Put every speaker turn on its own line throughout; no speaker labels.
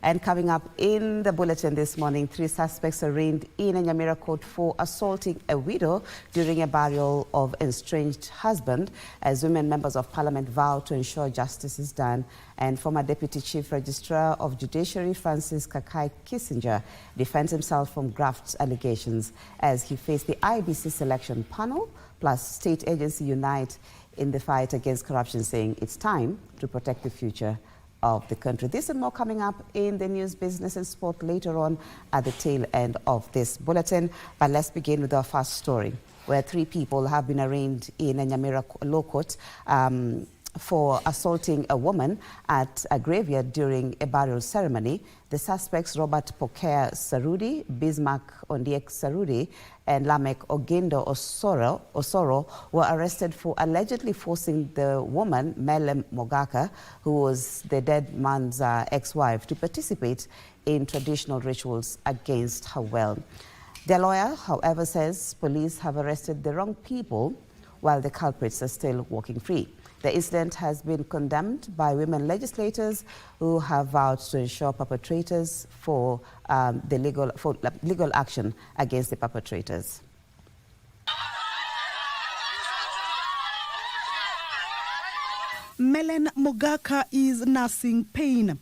And coming up in the bulletin this morning, 3 suspects arraigned in a Nyamira court for assaulting a widow during a burial of estranged husband, as women members of parliament vow to ensure justice is done. And former Deputy Chief Registrar of Judiciary Francis Kakai Kissinger defends himself from graft allegations as he faced the IBC selection panel plus state agency unite in the fight against corruption, saying it's time to protect the future of the country. This and more coming up in the news, business and sport later on at the tail end of this bulletin. But let's begin with our first story, where 3 people have been arraigned in a Nyamira law court for assaulting a woman at a graveyard during a burial ceremony. The suspects, Robert Pokea Sarudi, Bismarck Ondiek Sarudi, and Lamek Ogindo Osoro, were arrested for allegedly forcing the woman, Mele Mogaka, who was the dead man's ex-wife, to participate in traditional rituals against her will. Their lawyer, however, says police have arrested the wrong people while the culprits are still walking free. The incident has been condemned by women legislators who have vowed to ensure perpetrators for legal action against the perpetrators.
Melen Mogaka is nursing pain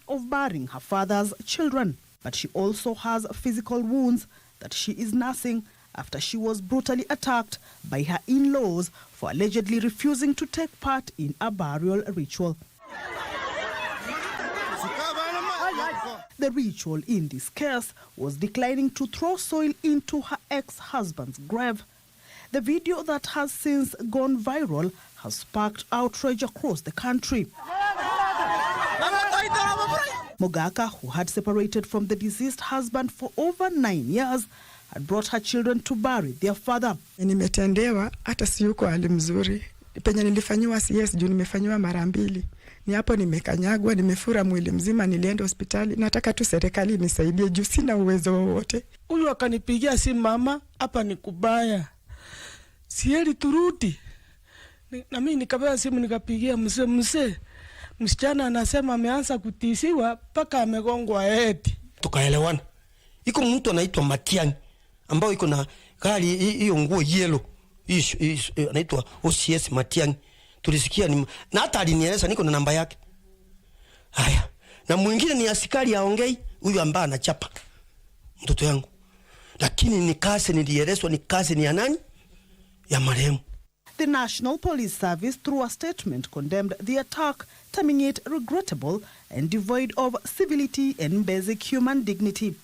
of burying her father's children, but she also has physical wounds that she is nursing after she was brutally attacked by her in-laws for allegedly refusing to take part in a burial ritual. The ritual in this case was declining to throw soil into her ex-husband's grave. The video that has since gone viral has sparked outrage across the country. Mogaka, who had separated from the deceased husband for over 9 years, had brought her children to bury their father.
Nimetendewa hata siyuko hali mzuri. Penye nilifanywa CS juu nimefanywa mara 2. Ni hapo nimekanyagwa, nimefura mwili mzima, nilienda hospitali. Nataka tu serikali nisaidie juu sina uwezo wowote.
Huyu akanipigia simu, mama, hapa ni kubaya. Sieli turudi. Na mimi nikapewa simu nikapigia mzee. Msichana anasema ameanza kutisiwa paka amegongwa eti.
Tukaelewana. Iko mtu anaitwa Matiani ambao iko na gari hiyo nguo yellow. Anaitwa OCS Matiani. Tulisikia na hata alinieleza niko na namba yake. Haya. Na mwingine ni askari aongei, huyu ambaye anachapa mtoto yangu. Lakini ni kazi nilielezwa, ni kazi ni ya nani? Ya marehemu.
The National Police Service, through a statement, condemned the attack, terming it regrettable and devoid of civility and basic human dignity.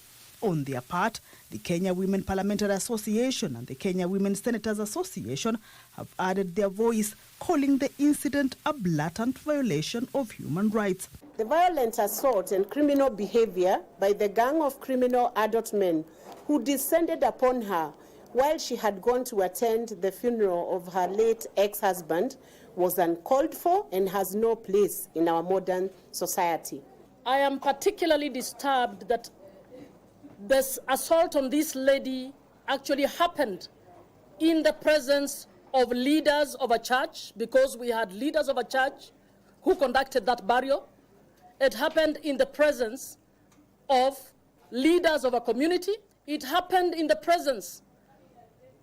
On their part, the Kenya Women Parliamentary Association and the Kenya Women Senators Association have added their voice, calling the incident a blatant violation of human rights.
The violent assault and criminal behavior by the gang of criminal adult men who descended upon her while she had gone to attend the funeral of her late ex-husband was uncalled for and has no place in our modern society.
I am particularly disturbed that this assault on this lady actually happened in the presence of leaders of a church, because we had leaders of a church who conducted that burial. It happened in the presence of leaders of a community. It happened in the presence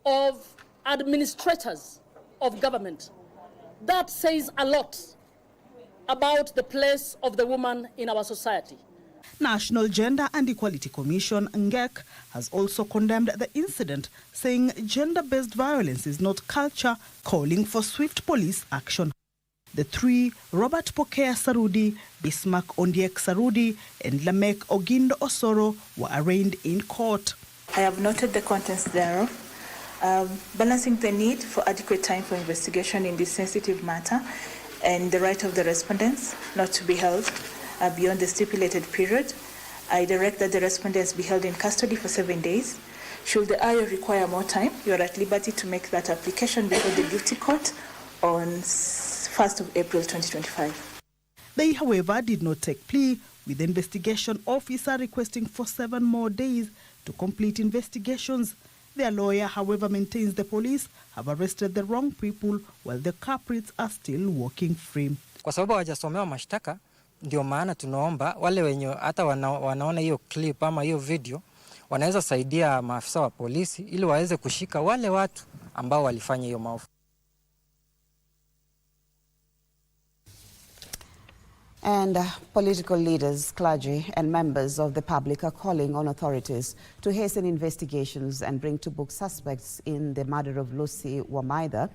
of administrators of government. That says a lot about the place of the woman in our society.
National Gender and Equality Commission, NGEC, has also condemned the incident, saying gender-based violence is not culture, calling for swift police action. The 3, Robert Pokea Sarudi, Bismarck Ondiek Sarudi, and Lamek Ogindo Osoro, were arraigned in court.
I have noted the contents thereof, balancing the need for adequate time for investigation in this sensitive matter and the right of the respondents not to be held beyond the stipulated period. I direct that the respondents be held in custody for 7 days. Should the IO require more time, you are at liberty to make that application before the guilty court on 1st of April 2025.
They, however, did not take plea, with the investigation officer requesting for 7 more days to complete investigations. Their lawyer, however, maintains the police have arrested the wrong people while the culprits are still walking free.
Kwa sababu hawajasomewa mashtaka Ndio maana tunaomba wale wenye hata wanaona hiyo clip ama hiyo video wanaweza saidia maafisa wa polisi ili waweze kushika wale watu ambao walifanya hiyo maovu.
And political leaders, clergy and members of the public are calling on authorities to hasten investigations and bring to book suspects in the murder of Lucy Wamaitha.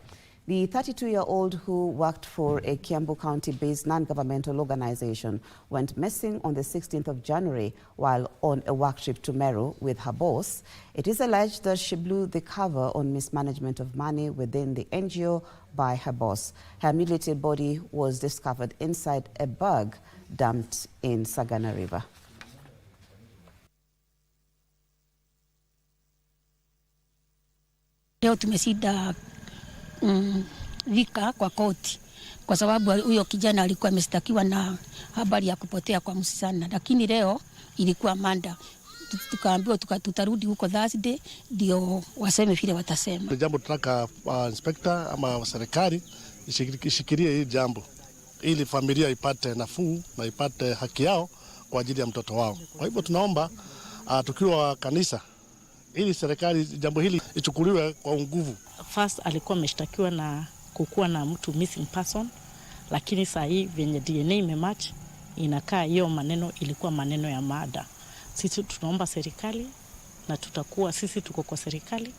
The 32-year-old who worked for a Kiambu County-based non-governmental organization went missing on the 16th of January while on a work trip to Meru with her boss. It is alleged that she blew the cover on mismanagement of money within the NGO by her boss. Her mutilated body was discovered inside a bag dumped in Sagana River.
Leo tumesida vika kwa koti kwa sababu huyo kijana alikuwa ameshtakiwa na habari ya kupotea kwa msichana, lakini leo ilikuwa manda, tukaambiwa tutarudi huko Thursday ndio waseme vile watasema.
Jambo tunataka inspector ama serikali ishikilie hili jambo ili familia ipate nafuu na ipate haki yao kwa ajili ya mtoto wao. Kwa hivyo tunaomba tukiwa kanisa ili serikali jambo hili ichukuliwe kwa nguvu.
First alikuwa ameshtakiwa na kukuwa na mtu missing person, lakini saa hii venye DNA imematch inakaa hiyo maneno ilikuwa maneno ya mada. Sisi tunaomba serikali na sisi tuko kwa serikali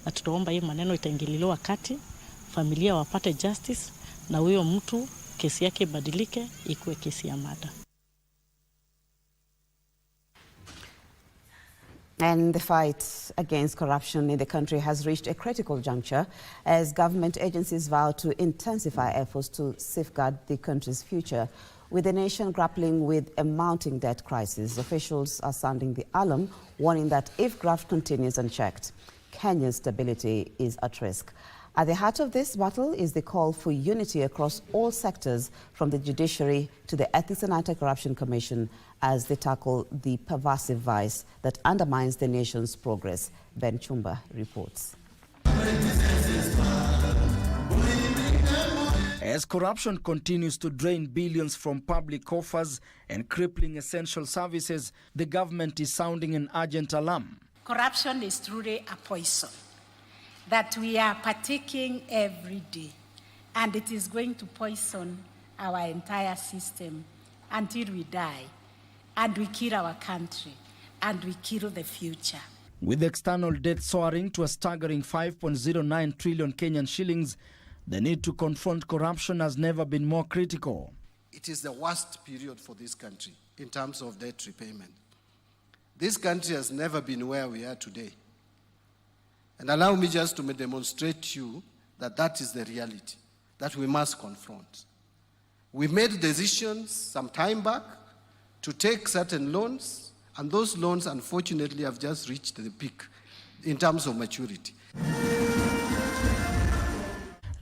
na tutaomba hii maneno itaingililiwa kati, familia wapate justice na huyo mtu kesi yake badilike ikuwe kesi ya mada.
And the fight against corruption in the country has reached a critical juncture as government agencies vow to intensify efforts to safeguard the country's future. With the nation grappling with a mounting debt crisis, officials are sounding the alarm, warning that if graft continues unchecked, Kenya's stability is at risk. At the heart of this battle is the call for unity across all sectors, from the judiciary to the Ethics and Anti-Corruption Commission, as they tackle the pervasive vice that undermines the nation's progress. Ben Chumba reports.
As corruption continues to drain billions from public coffers and crippling essential services, the government is sounding an urgent alarm.
Corruption is truly a poison that we are partaking every day, and it is going to poison our entire system until we die, and we kill our country, and we kill the future.
With external debt soaring to a staggering 5.09 trillion Kenyan shillings, the need to confront corruption has never been more critical.
It is the worst period for this country in terms of debt repayment. This country has never been where we are today. And allow me just to demonstrate to you that that is the reality that we must confront. We made decisions some time back to take certain loans, and those loans unfortunately have just reached the peak in terms of maturity.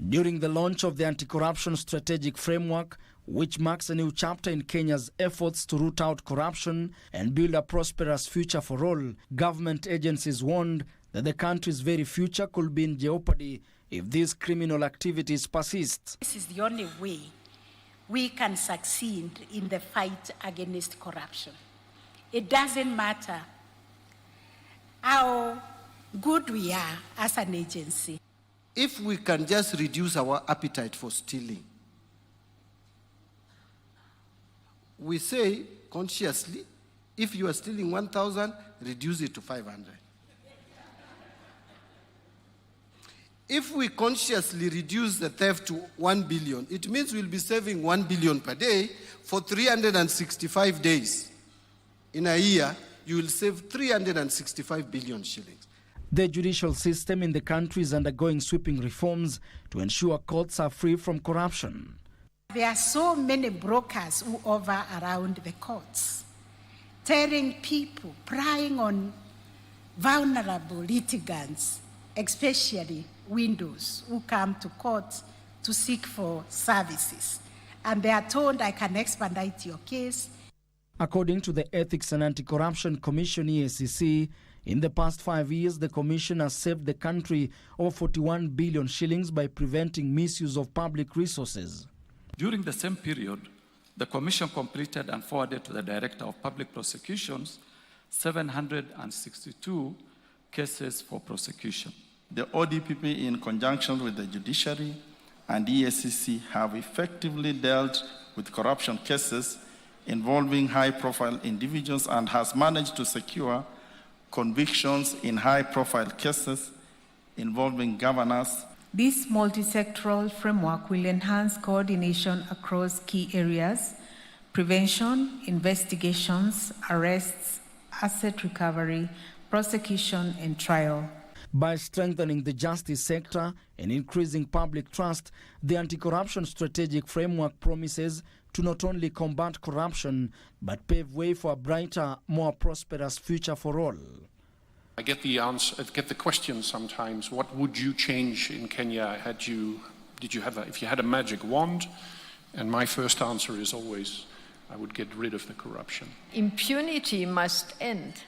During the launch of the Anti-Corruption Strategic Framework, which marks a new chapter in Kenya's efforts to root out corruption and build a prosperous future for all, government agencies warned that the country's very future could be in jeopardy if these criminal activities persist.
This is the only way we can succeed in the fight against corruption. It doesn't matter how good we are as an agency.
If we can just reduce our appetite for stealing, we say consciously, if you are stealing 1,000, reduce it to 500. If we consciously reduce the theft to 1 billion, it means we'll be saving 1 billion per day for 365 days. In a year, you will save 365 billion shillings.
The judicial system in the country is undergoing sweeping reforms to ensure courts are free from corruption.
There are so many brokers who hover around the courts, telling people, prying on vulnerable litigants, especially widows who come to court to seek for services. And they are told, I can expedite your case.
According to the Ethics and Anti-Corruption Commission, EACC, in the past 5 years, the Commission has saved the country over 41 billion shillings by preventing misuse of public resources.
During the same period, The Commission completed and forwarded to the Director of Public Prosecutions 762 cases for prosecution.
The ODPP, in conjunction with the judiciary and EACC, have effectively dealt with corruption cases involving high-profile individuals and has managed to secure convictions in high-profile cases involving governors.
This multi-sectoral framework will enhance coordination across key areas: prevention, investigations, arrests, asset recovery, prosecution, and trial.
By strengthening the justice sector and increasing public trust, the anti-corruption strategic framework promises to not only combat corruption, but pave way for a brighter, more prosperous future for all.
I get the question sometimes, what would you change in Kenya if you had a magic wand? And my first answer is always, I would get rid of the corruption.
Impunity must end.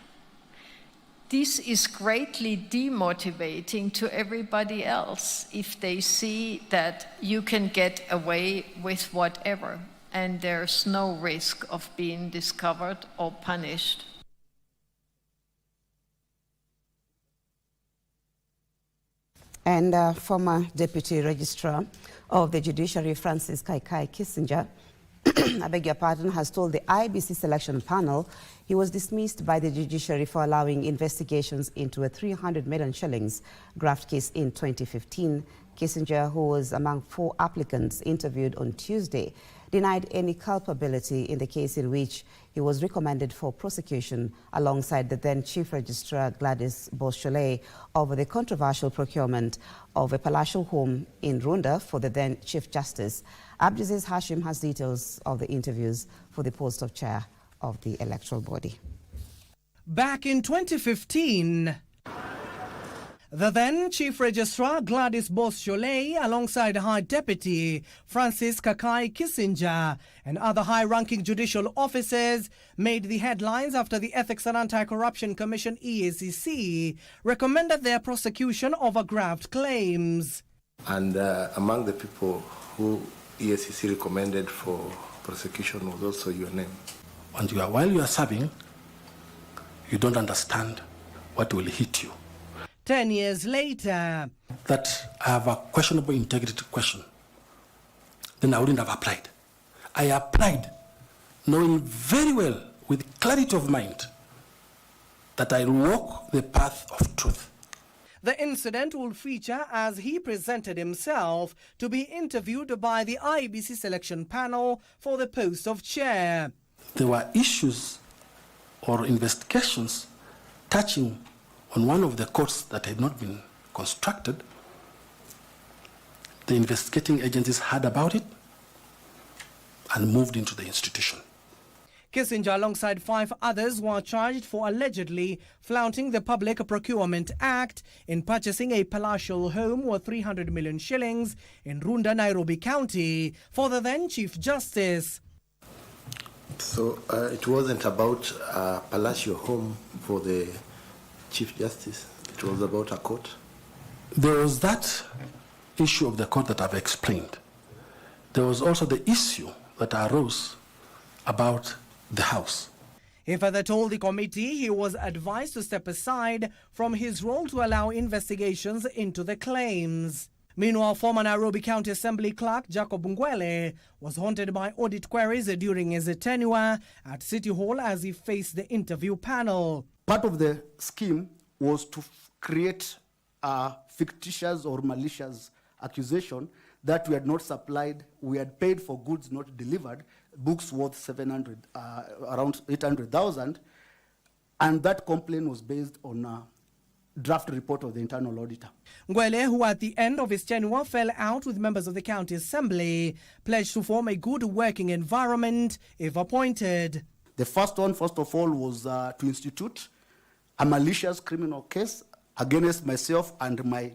This is greatly demotivating to everybody else if they see that you can get away with whatever and there's no risk of being discovered or punished.
And former Deputy Registrar of the Judiciary, Francis Kaikai Kissinger, I beg your pardon, has told the IBC selection panel he was dismissed by the judiciary for allowing investigations into a 300 million shillings graft case in 2015. Kissinger, who was among 4 applicants interviewed on Tuesday, denied any culpability in the case in which he was recommended for prosecution alongside the then Chief Registrar Gladys Beausoleil over the controversial procurement of a palatial home in Runda for the then Chief Justice. Abdiaziz Hashim has details of the interviews for the post of chair of the electoral body.
Back in 2015, the then Chief Registrar Gladys Beausoleil, alongside High Deputy Francis Kaikai Kissinger and other high-ranking judicial officers, made the headlines after the Ethics and Anti-Corruption Commission (EACC) recommended their prosecution over graft claims.
And among the people who EACC recommended for prosecution was also your name. And while you are serving, you don't understand what will hit you.
10 years later,
that I have a questionable integrity question, then I wouldn't have applied. I applied knowing very well, with clarity of mind, that I'll walk the path of truth.
The incident will feature as he presented himself to be interviewed by the IBC selection panel for the post of chair.
There were issues or investigations touching on one of the courts that had not been constructed. The investigating agencies heard about it and moved into the institution.
Kissinger, alongside 5 others, were charged for allegedly flouting the Public Procurement Act in purchasing a palatial home worth 300 million shillings in Runda, Nairobi County for the then Chief Justice.
So it wasn't about a palatial home for the Chief Justice. It was about a court. There was that issue of the court that I've explained. There was also the issue that arose about the house.
He further told the committee he was advised to step aside from his role to allow investigations into the claims. Meanwhile, former Nairobi County Assembly Clerk Jacob Ngwele was haunted by audit queries during his tenure at City Hall as he faced the interview panel.
Part of the scheme was to create a fictitious or malicious accusation that we had not supplied, we had paid for goods not delivered, books worth around 800,000, and that complaint was based on a draft report of the internal auditor.
Ngwele, who at the end of his tenure fell out with members of the county assembly, pledged to form a good working environment if appointed.
The first one, first of all, was to institute a malicious criminal case against myself and my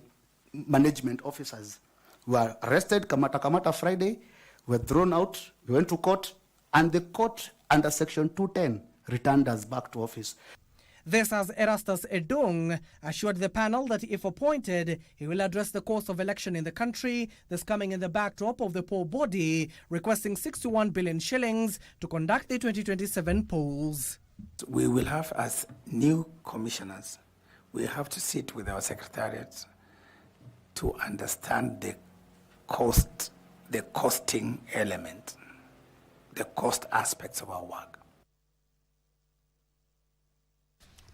management officers. We were arrested, Kamata Friday, we were thrown out, we went to court, and the court under Section 210 returned us back to office.
This as Erastus Edung assured the panel that if appointed, he will address the course of election in the country, this coming in the backdrop of the poll body requesting 61 billion shillings to conduct the 2027 polls.
We will have, as new commissioners, we have to sit with our secretariats to understand the cost, the costing element, the cost aspects of our work.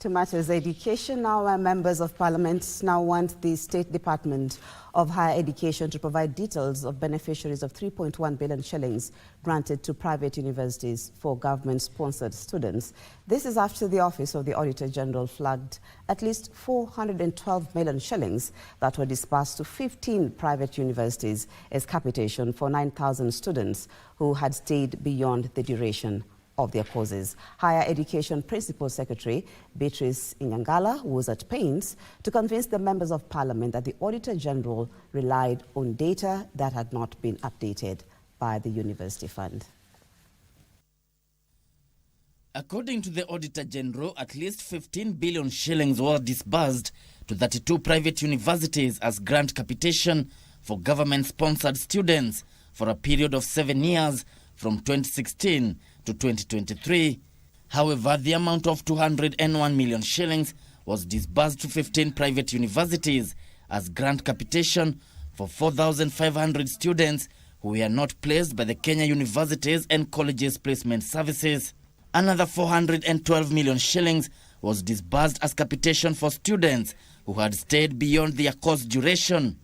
To matters education now, members of parliament now want the State Department of Higher Education to provide details of beneficiaries of 3.1 billion shillings granted to private universities for government-sponsored students. This is after the Office of the Auditor General flagged at least 412 million shillings that were disbursed to 15 private universities as capitation for 9,000 students who had stayed beyond the duration of their courses. Higher Education Principal Secretary Beatrice Inyangala was at pains to convince the members of Parliament that the Auditor General relied on data that had not been updated by the University Fund.
According to the Auditor General, at least 15 billion shillings were disbursed to 32 private universities as grant capitation for government-sponsored students for a period of 7 years from 2016 to 2023. However, the amount of 201 million shillings was disbursed to 15 private universities as grant capitation for 4,500 students who were not placed by the Kenya Universities and Colleges Placement Services. Another 412 million shillings was disbursed as capitation for students who had stayed beyond their course duration.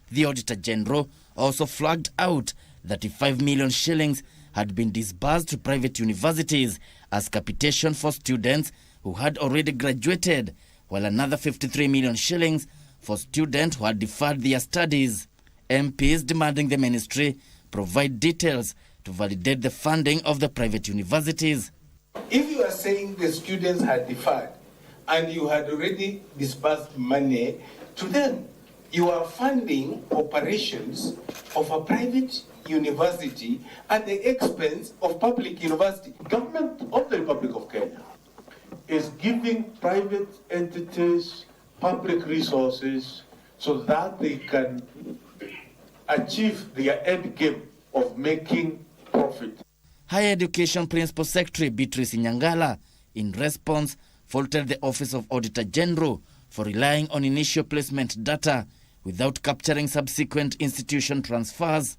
The Auditor General also flagged out 35 million shillings had been disbursed to private universities as capitation for students who had already graduated, while another 53 million shillings for students who had deferred their studies. MPs demanding the ministry provide details to validate the funding of the private universities.
If you are saying the students had deferred and you had already disbursed money to them, you are funding operations of a private university at the expense of public university.
Government of the Republic of Kenya is giving private entities public resources so that they can achieve their end game of making profit.
Higher Education Principal Secretary Beatrice Inyangala, in response, faulted the Office of Auditor General for relying on initial placement data without capturing subsequent institution transfers.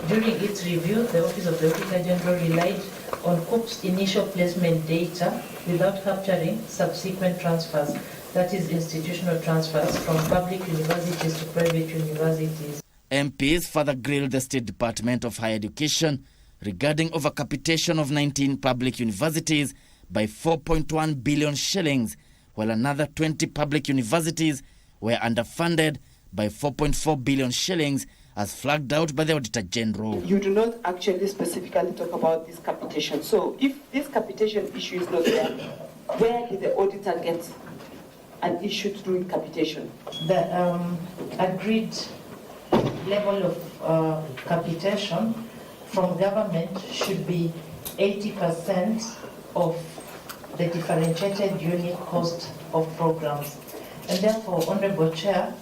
During its review, the Office of the Auditor General relied on COOP's initial placement data without capturing subsequent transfers, that is, institutional transfers from public universities to private universities.
MPs further grilled the State Department of Higher Education regarding overcapitation of 19 public universities by 4.1 billion shillings, while another 20 public universities were underfunded by 4.4 billion shillings, as flagged out by the Auditor General.
You do not actually specifically talk about this capitation. So if this capitation issue is not there, where did the auditor get an issue to do with capitation?
The agreed level of capitation from government should be 80% of the differentiated unit cost of programs. And therefore, Honorable Chair,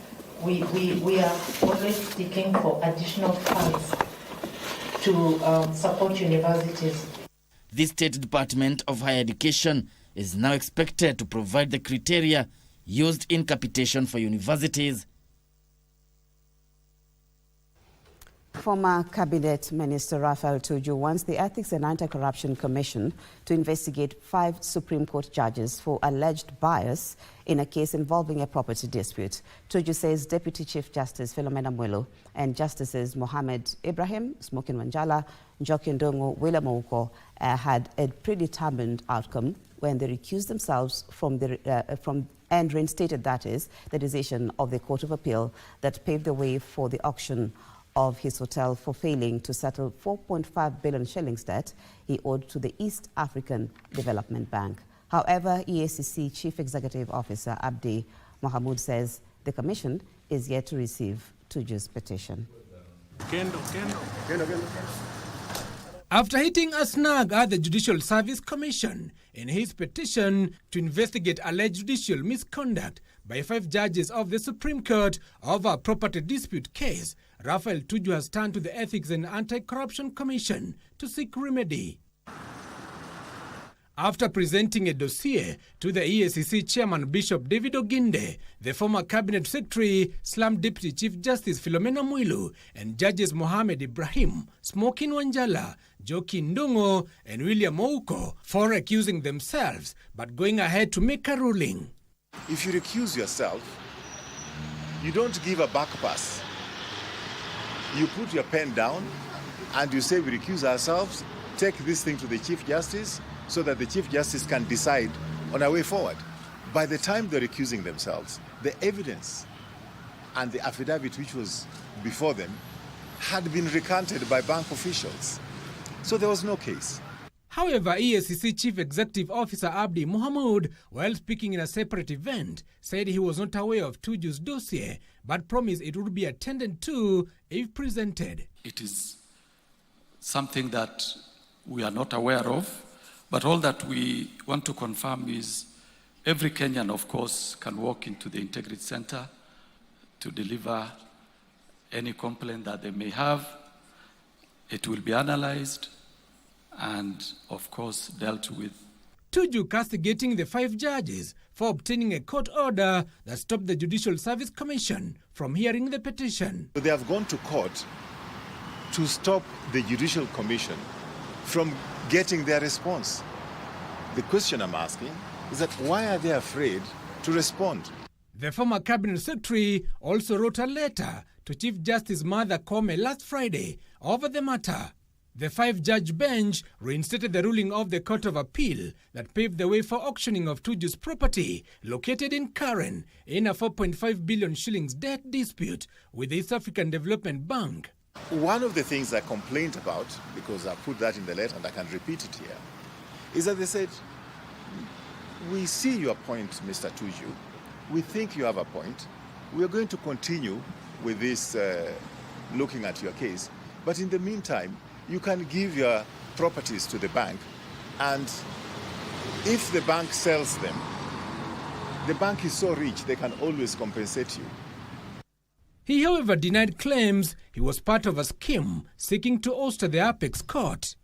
we are always seeking for additional funds to support universities.
The State Department of Higher Education is now expected to provide the criteria used in capitation for universities.
Former Cabinet Minister Raphael Tuju wants the Ethics and Anti-Corruption Commission to investigate 5 Supreme Court judges for alleged bias in a case involving a property dispute. Tuju says Deputy Chief Justice Philomena Mwilu and Justices Mohammed Ibrahim, Smokin Wanjala, Njoki Ndongo, William Ouko had a predetermined outcome when they recused themselves and reinstated, that is, the decision of the Court of Appeal that paved the way for the auction of his hotel for failing to settle 4.5 billion shillings debt he owed to the East African Development Bank. However, EACC Chief Executive Officer Abdi Mohamud says the commission is yet to receive Tuju's petition.
after hitting a snag at the Judicial Service Commission in his petition to investigate alleged judicial misconduct by 5 judges of the Supreme Court over a property dispute case, Raphael Tuju has turned to the Ethics and Anti-Corruption Commission to seek remedy. After presenting a dossier to the EACC Chairman Bishop David Oginde, the former Cabinet Secretary slammed Deputy Chief Justice Philomena Mwilu and Judges Mohamed Ibrahim, Smokin Wanjala, Joki Ndungo and William Ouko for accusing themselves but going ahead to make a ruling.
If you recuse yourself, you don't give a back pass. You put your pen down and you say, we recuse ourselves, take this thing to the Chief Justice so that the Chief Justice can decide on a way forward. By the time they're recusing themselves, the evidence and the affidavit which was before them had been recanted by bank officials. So there was no case.
However, EACC Chief Executive Officer Abdi Mohamud, while speaking in a separate event, said he was not aware of Tuju's dossier, but promised it would be attended to if presented.
It is something that we are not aware of, but all that we want to confirm is every Kenyan, of course, can walk into the Integrity Center to deliver any complaint that they may have. It will be analyzed and, of course, dealt with.
Tuju castigating the 5 judges for obtaining a court order that stopped the Judicial Service Commission from hearing the petition.
They have gone to court to stop the Judicial Commission from getting their response. The question I'm asking is that why are they afraid to respond?
The former Cabinet Secretary also wrote a letter to Chief Justice Martha Koome last Friday over the matter. The 5-judge bench reinstated the ruling of the Court of Appeal that paved the way for auctioning of Tuju's property located in Karen in a 4.5 billion shillings debt dispute with the East African Development Bank.
One of the things I complained about, because I put that in the letter and I can repeat it here, is that they said, we see your point, Mr. Tuju. We think you have a point. We are going to continue with this looking at your case. But in the meantime, you can give your properties to the bank, and if the bank sells them, the bank is so rich they can always compensate you.
He, however, denied claims he was part of a scheme seeking to oust the Apex Court.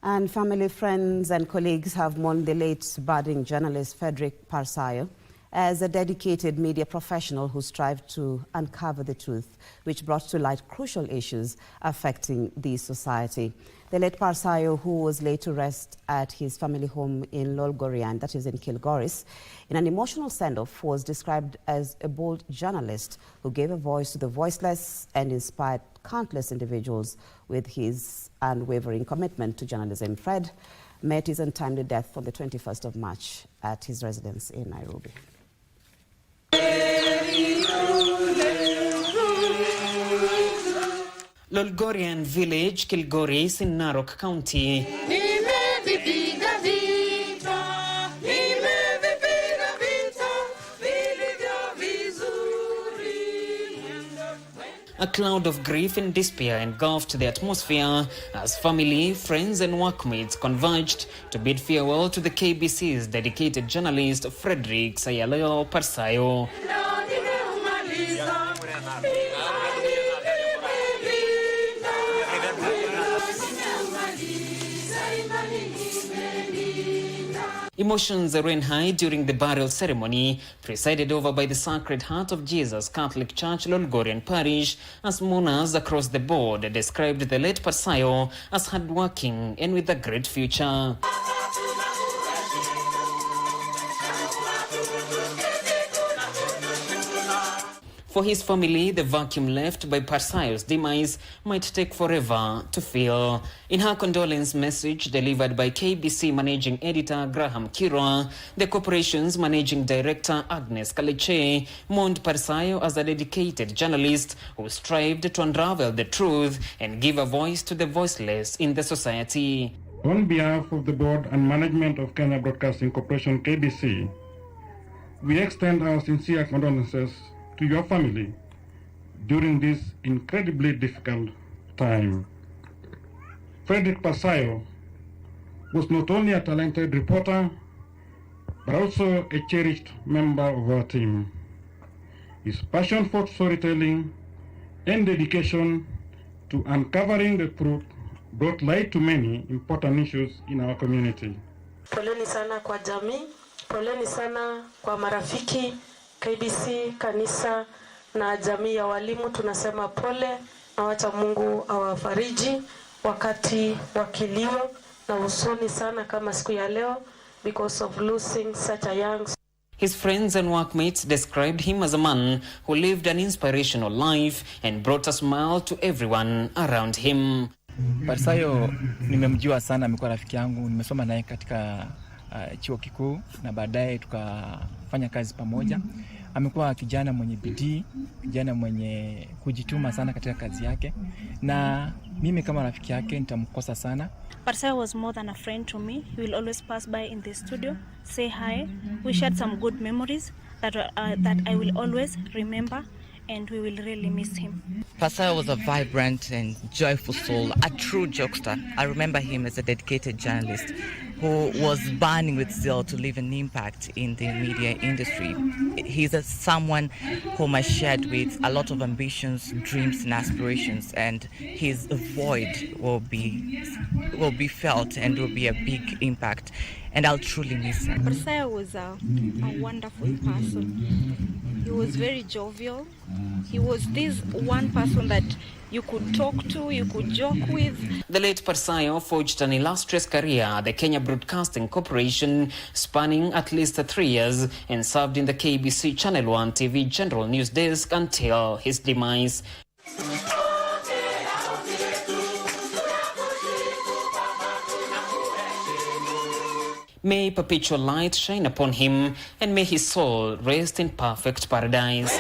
And family, friends and colleagues have mourned the late budding journalist Frederick Parsayo as a dedicated media professional who strived to uncover the truth, which brought to light crucial issues affecting the society. The late Parsayo, who was laid to rest at his family home in Lolgorian, that is in Kilgoris, in an emotional send-off, was described as a bold journalist who gave a voice to the voiceless and inspired countless individuals with his unwavering commitment to journalism. Fred met his untimely death on the 21st of March at his residence in Nairobi.
Lolgorian village, Kilgoris in Narok County. A cloud of grief and despair engulfed the atmosphere as family, friends and workmates converged to bid farewell to the KBC's dedicated journalist Frederick Sayaleo Parsayo. Emotions ran high during the burial ceremony, presided over by the Sacred Heart of Jesus Catholic Church Lolgorian Parish, as mourners across the board described the late Parsayo as hardworking and with a great future. For his family, the vacuum left by Parsayo's demise might take forever to fill. In her condolence message delivered by KBC Managing Editor Graham Kirwa, the corporation's Managing Director Agnes Kaleche mourned Parsayo as a dedicated journalist who strived to unravel the truth and give a voice to the voiceless in the society.
On behalf of the board and management of Kenya Broadcasting Corporation KBC, we extend our sincere condolences to your family, during this incredibly difficult time. Frederick Pasayo was not only a talented reporter, but also a cherished member of our team. His passion for storytelling and dedication to uncovering the truth brought light to many important issues in our community.
Poleni sana kwa jamii, poleni sana kwa marafiki, KBC, kanisa na jamii ya walimu. Tunasema pole na wacha Mungu awafariji wakati wa kilio na huzuni sana kama siku ya leo because of losing such a young.
His friends and workmates described him as a man who lived an inspirational life and brought a smile to everyone around him.
Pasayo nimemjua sana, amekuwa rafiki yangu, nimesoma naye katika chuo kikuu na baadaye tukafanya kazi pamoja. Amekuwa kijana mwenye bidii, kijana mwenye kujituma sana katika kazi yake, na mimi kama rafiki yake nitamkosa sana.
Pasayo was more than a friend to me. He will always pass by in the studio, say hi. We shared some good memories that I will always remember, and we will really miss him.
Pasayo was a vibrant and joyful soul, a true jokester. I remember him as a dedicated journalist who was burning with zeal to leave an impact in the media industry. He's someone whom I shared with a lot of ambitions, dreams and aspirations, and his void will be felt and will be a big impact, and I'll truly miss him.
Pasayo was a wonderful person. He was very jovial. He was this one person that you could talk to, you could joke with.
The late Pasayo forged an illustrious career at the Kenya Broadcasting Corporation, spanning at least 3 years, and served in the KBC Channel 1 TV General News Desk until his demise. May perpetual light shine upon him, and may his soul rest in perfect paradise.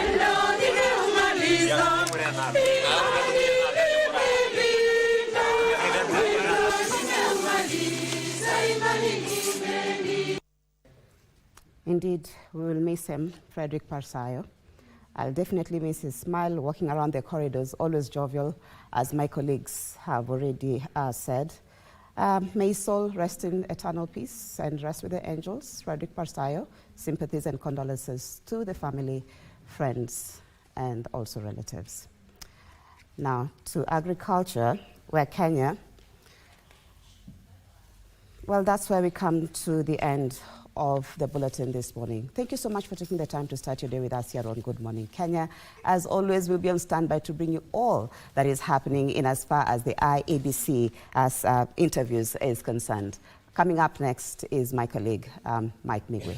Indeed, we will miss him, Frederick Pasayo. I'll definitely miss his smile, walking around the corridors, always jovial, as my colleagues have already said. May his soul rest in eternal peace and rest with the angels. Frederick Pasayo, sympathies and condolences to the family, friends, and also relatives. Now, to agriculture, where Kenya, well, that's where we come to the end of the bulletin this morning. Thank you so much for taking the time to start your day with us here on Good Morning Kenya. As always, we'll be on standby to bring you all that is happening in as far as the IABC interviews is concerned. Coming up next is my colleague, Mike Migwe.